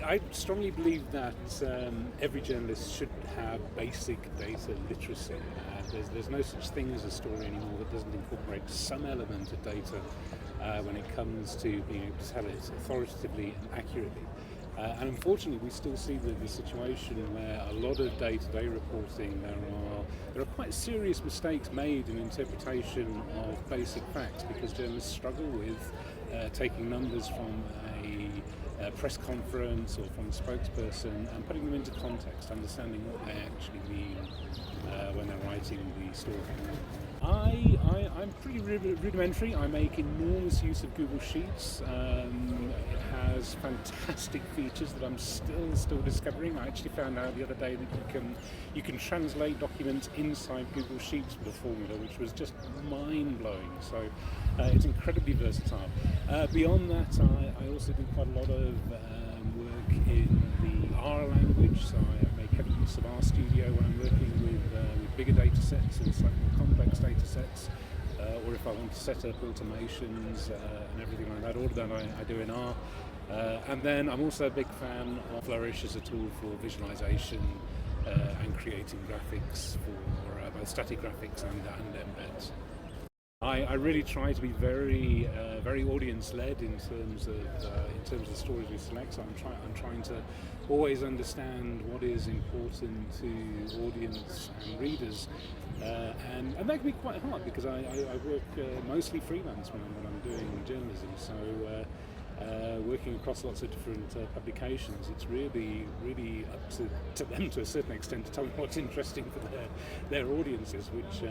I strongly believe that every journalist should have basic data literacy. There's no such thing as a story anymore that doesn't incorporate some element of data when it comes to being able to tell it authoritatively and accurately. And unfortunately, we still see the situation where a lot of day-to-day reporting, there are quite serious mistakes made in interpretation of basic facts because journalists struggle with taking numbers from a press conference or from a spokesperson and putting them into context, understanding what they actually mean when they're writing the story. I'm pretty rudimentary. I make enormous use of Google Sheets. It has fantastic features that I'm still discovering. I actually found out the other day that you can translate documents inside Google Sheets with a formula, which was just mind-blowing. So it's incredibly versatile. Beyond that, I also do quite a lot of work in the R language. So I make heavy use of RStudio when I'm working with bigger data sets or slightly more complex data sets, or if I want to set up automations and everything like that. All of that I do in R. And then I'm also a big fan of Flourish as a tool for visualization and creating graphics for both static graphics and embeds. I really try to be very audience-led in terms of the stories we select. So I'm trying to always understand what is important to audience and readers, and that can be quite hard because I work mostly freelance when I'm doing journalism. So working across lots of different publications, it's really up to them to a certain extent to tell them what's interesting for their audiences, which